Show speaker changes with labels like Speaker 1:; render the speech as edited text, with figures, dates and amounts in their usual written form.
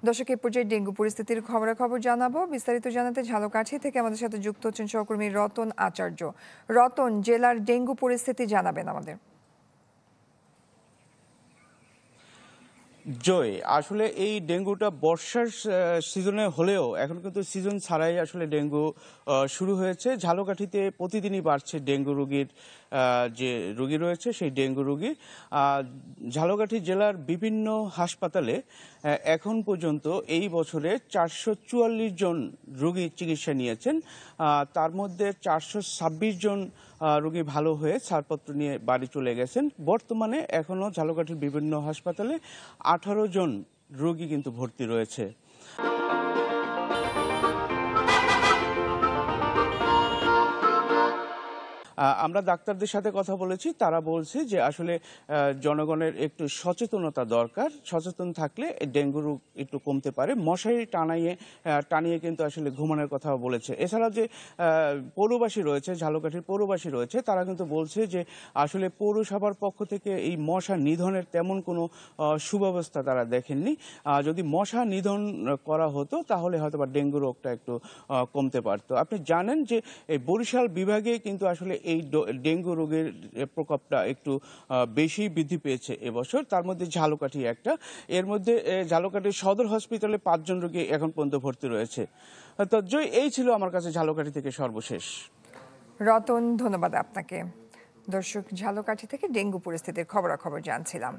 Speaker 1: দর্শক, এই পর্যায়ে ডেঙ্গু পরিস্থিতির খবরাখবর জানাবো। বিস্তারিত জানাতে ঝালকাঠি থেকে আমাদের সাথে যুক্ত হচ্ছেন সহকর্মী রতন আচার্য। রতন, জেলার ডেঙ্গু পরিস্থিতি জানাবেন আমাদের।
Speaker 2: জয়, আসলে এই ডেঙ্গুটা বর্ষার সিজনে হলেও এখন কিন্তু সিজন ছাড়াই আসলে ডেঙ্গু শুরু হয়েছে। ঝালকাঠিতে প্রতিদিনই বাড়ছে ডেঙ্গু রোগীর যে রোগী রয়েছে সেই ডেঙ্গু রোগী। ঝালকাঠি জেলার বিভিন্ন হাসপাতালে এখন পর্যন্ত এই বছরে 444 জন রোগী চিকিৎসা নিয়েছেন। তার মধ্যে 426 জন রোগী ভালো হয়ে ছাড়পত্র নিয়ে বাড়ি চলে গেছেন। বর্তমানে এখনও ঝালকাঠির বিভিন্ন হাসপাতালে 18 জন রোগী কিন্তু ভর্তি রয়েছে। আমরা ডাক্তারদের সাথে কথা বলেছি, তারা বলছে যে আসলে জনগণের একটু সচেতনতা দরকার। সচেতন থাকলে ডেঙ্গু রোগ একটু কমতে পারে। মশারি টানিয়ে কিন্তু আসলে ঘুমানোর কথা বলেছে। এছাড়া যে পৌরবাসী রয়েছে, ঝালকাঠির পৌরবাসী রয়েছে, তারা কিন্তু বলছে যে আসলে পৌরসভার পক্ষ থেকে এই মশা নিধনের তেমন কোনো সুব্যবস্থা তারা দেখেননি। যদি মশা নিধন করা হতো তাহলে হয়তো বা ডেঙ্গু রোগটা একটু কমতে পারতো। আপনি জানেন যে এই বরিশাল বিভাগে কিন্তু আসলে এই ডেঙ্গু রোগের প্রকোপটা একটু বেশি বৃদ্ধি পেয়েছে এবছর। তার মধ্যে ঝালকাঠি একটা। এর মধ্যে ঝালকাঠির সদর হসপিটালে 5 জন রোগী এখন পর্যন্ত ভর্তি রয়েছে। তো জয়, এই ছিল আমার কাছে ঝালকাঠি থেকে সর্বশেষ।
Speaker 1: রতন, ধন্যবাদ আপনাকে। দর্শক, ঝালকাঠি থেকে ডেঙ্গু পরিস্থিতির খবরাখবর জানছিলাম।